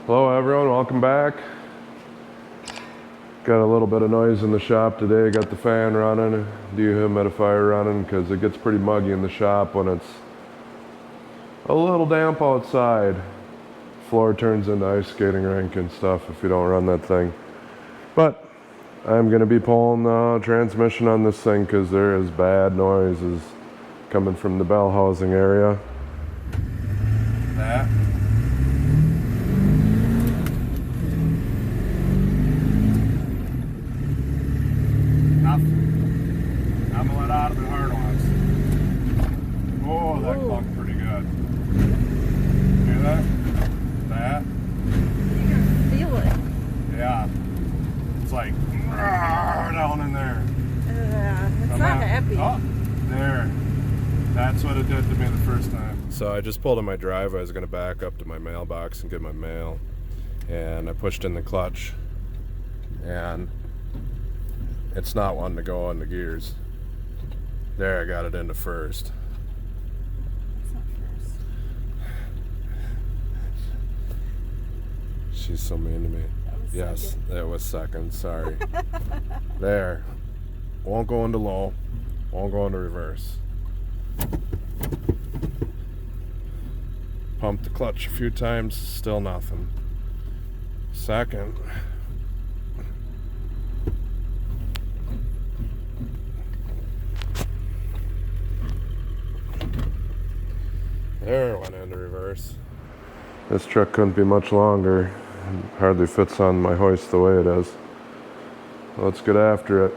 Hello everyone, welcome back. Got a little bit of noise in the shop today. Got the fan running, dehumidifier running, because it gets pretty muggy in the shop when it's a little damp outside. Floor turns into ice skating rink and stuff if you don't run that thing. But I'm going to be pulling the transmission on this thing because there is bad noises coming from the bell housing area. That. Nothing. I'm gonna let out of the hard ones. Oh, that clunked pretty good. Hear that? That? You can feel it. Yeah. It's like down in there. It's not happy. Oh, there. That's what it did to me the first time. So I just pulled in my driveway. I was gonna back up to my mailbox and get my mail. And I pushed in the clutch. And it's not wanting to go on the gears. There, I got it into first. It's not first. She's so mean to me. Yes, that was second, sorry. There. Won't go into low. Won't go into reverse. Pumped the clutch a few times, still nothing. Second. There, went into reverse. This truck couldn't be much longer. It hardly fits on my hoist the way it is. Let's get after it.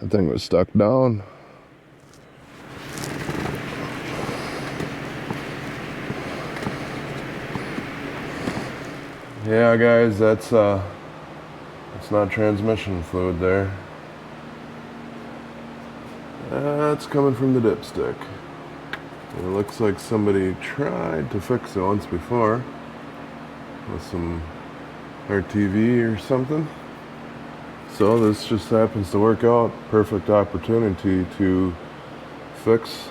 That thing was stuck down. Yeah, guys, that's not transmission fluid there. That's coming from the dipstick. It looks like somebody tried to fix it once before with some RTV or something. So this just happens to work out. Perfect opportunity to fix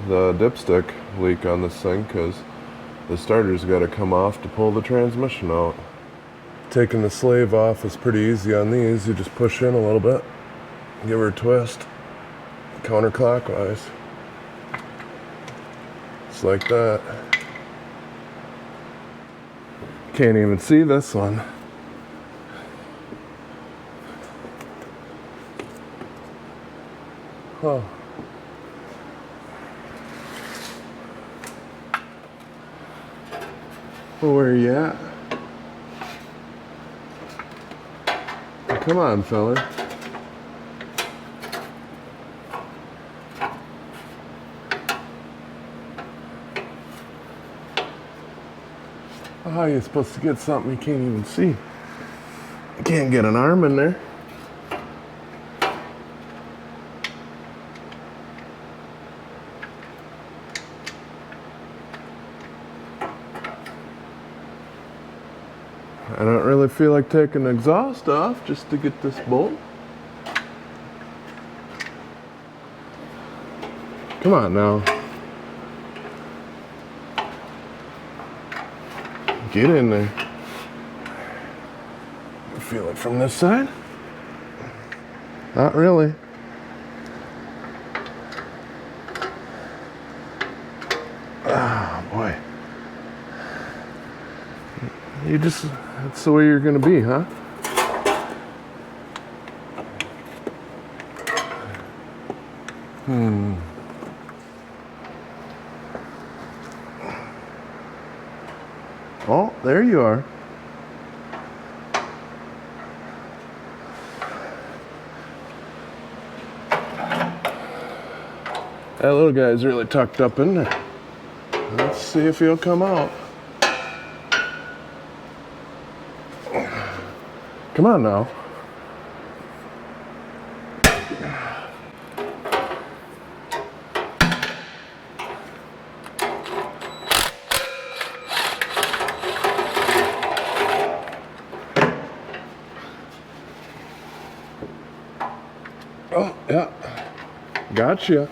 the dipstick leak on this thing, because the starter's got to come off to pull the transmission out. Taking the sleeve off is pretty easy on these. You just push in a little bit, give her a twist, counterclockwise. Just like that. Can't even see this one. Huh. Well, where are you at? Come on, fella. How are you supposed to get something you can't even see? You can't get an arm in there. I don't really feel like taking the exhaust off just to get this bolt. Come on now. Get in there. Feel it from this side? Not really. Ah, boy. You just, that's the way you're gonna be, huh? Oh, there you are. That little guy's really tucked up in there. Let's see if he'll come out. Come on now. Oh, yeah. Gotcha.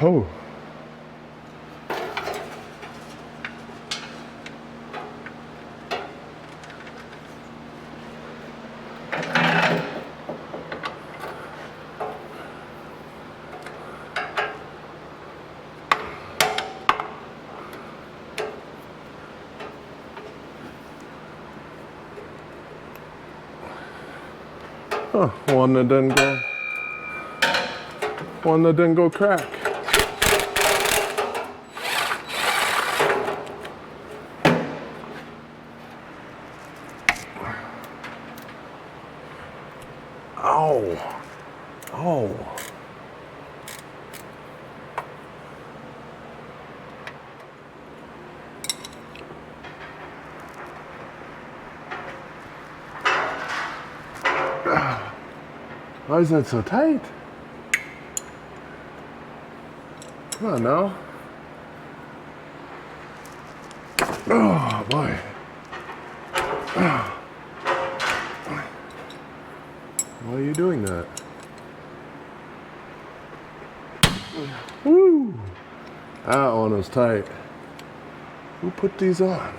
Oh. Huh, one that didn't go crack. Ow. Oh. Why is that so tight? Come on now. Oh boy. Why are you doing that? Woo! That one was tight. Who put these on?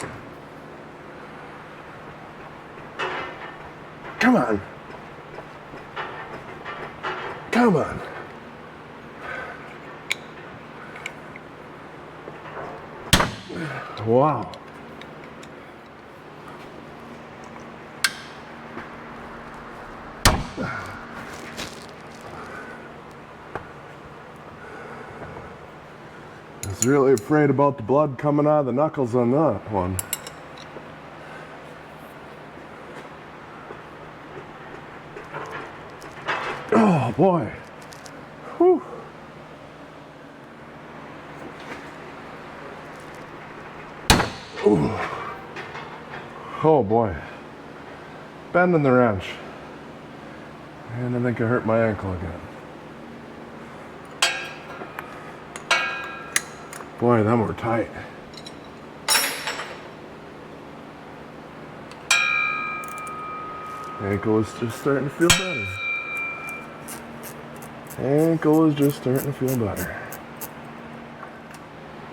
Come on. Come on. Wow. I was really afraid about the blood coming out of the knuckles on that one. Oh boy. Whew. Ooh. Oh boy. Bending the wrench. And I think I hurt my ankle again. Boy, them were tight. Ankle is just starting to feel better. Ankle is just starting to feel better.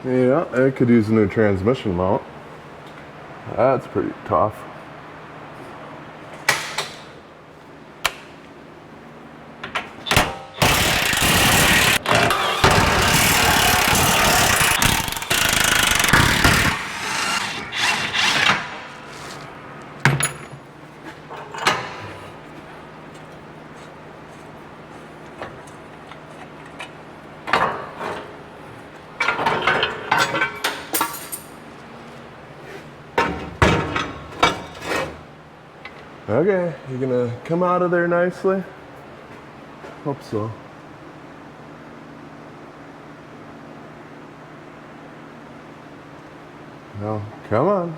Yeah, I could use a new transmission mount. That's pretty tough. Okay, you gonna come out of there nicely? Hope so. Well, come on.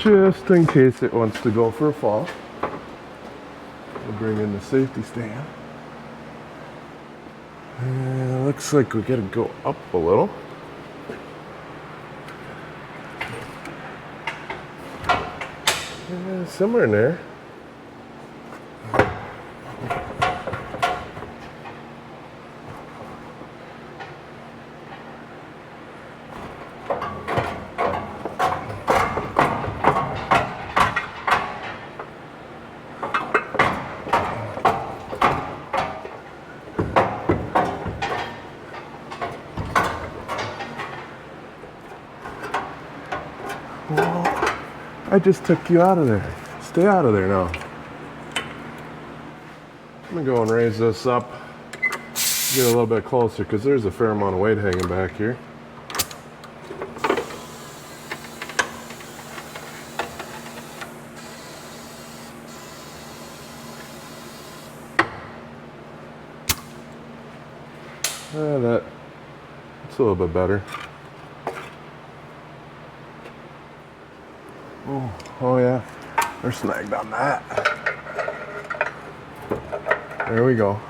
Just in case it wants to go for a fall, we'll bring in the safety stand. And looks like we gotta go up a little. Yeah, somewhere in there. Well, I just took you out of there. Stay out of there now. I'm gonna go and raise this up, get a little bit closer because there's a fair amount of weight hanging back here. It's a little bit better. Oh yeah, they're snagged on that. There we go.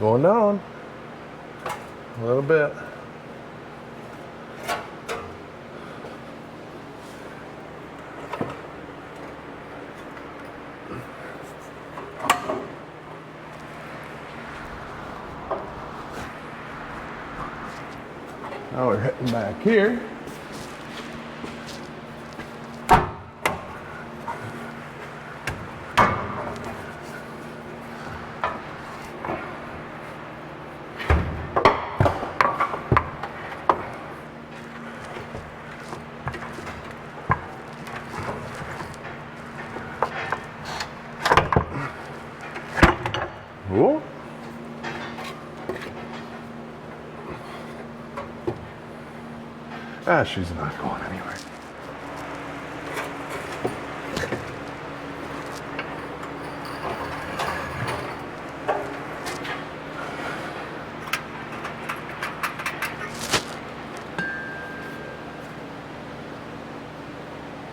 Going down a little bit. Now we're hitting back here. Whoa. Ah, she's not going anywhere.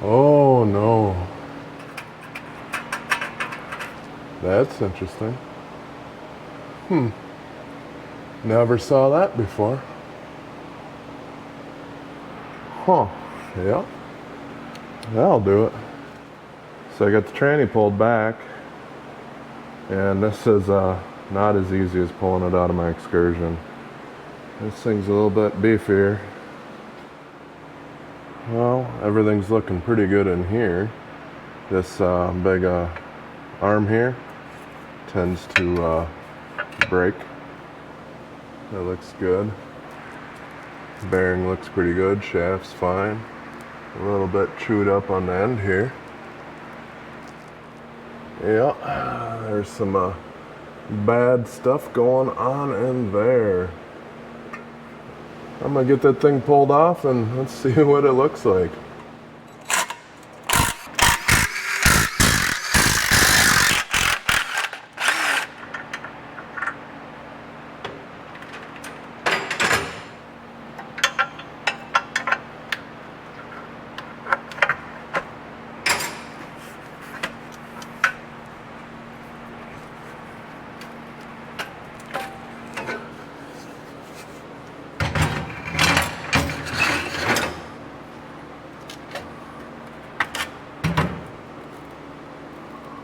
Oh no. That's interesting. Never saw that before. Huh. Yeah. That'll do it. So I got the tranny pulled back. And this is not as easy as pulling it out of my Excursion. This thing's a little bit beefier. Well, everything's looking pretty good in here. This big arm here tends to break. That looks good. Bearing looks pretty good. Shaft's fine. A little bit chewed up on the end here. Yeah, there's some bad stuff going on in there. I'm gonna get that thing pulled off and let's see what it looks like.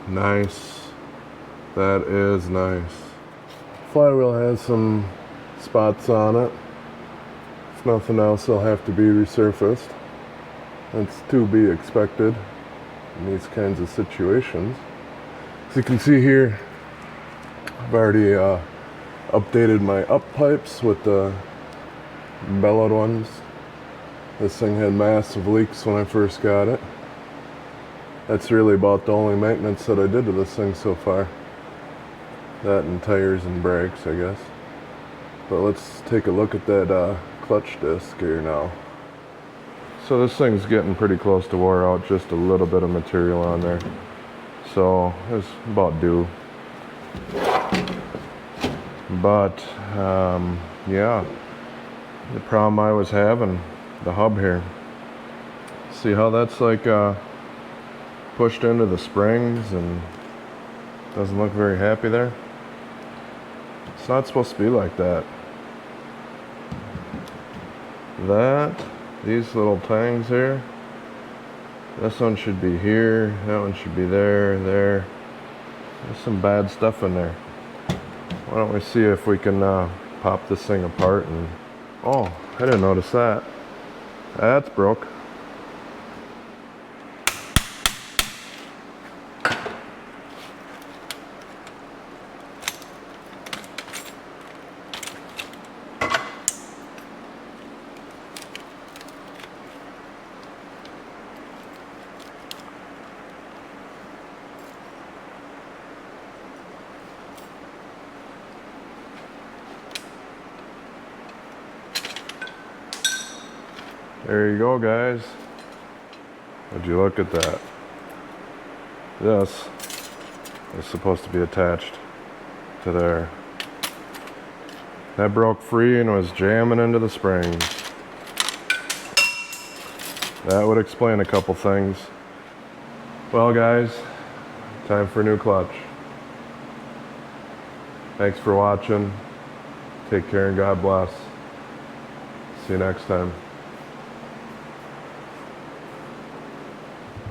Nice. That is nice. Flywheel has some spots on it. If nothing else, they'll have to be resurfaced. That's to be expected in these kinds of situations. As you can see here, I've already updated my up pipes with the bellowed ones. This thing had massive leaks when I first got it. That's really about the only maintenance that I did to this thing so far. That and tires and brakes, I guess. But let's take a look at that clutch disc here now. So this thing's getting pretty close to wore out, just a little bit of material on there. So it's about due. But yeah, the problem I was having, the hub here. See how that's like pushed into the springs and doesn't look very happy there? It's not supposed to be like that. These little tangs here, this one should be here, that one should be there, there. There's some bad stuff in there. Why don't we see if we can pop this thing apart and... Oh, I didn't notice that. That's broke. There you go, guys. Would you look at that? This is supposed to be attached to there. That broke free and was jamming into the springs. That would explain a couple things. Well, guys, time for a new clutch. Thanks for watching. Take care and God bless. See you next time.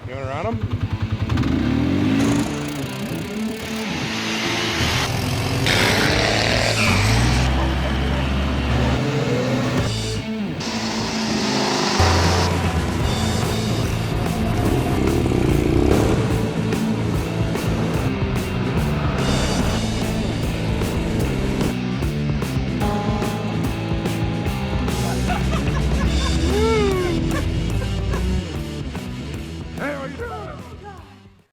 You want to run them?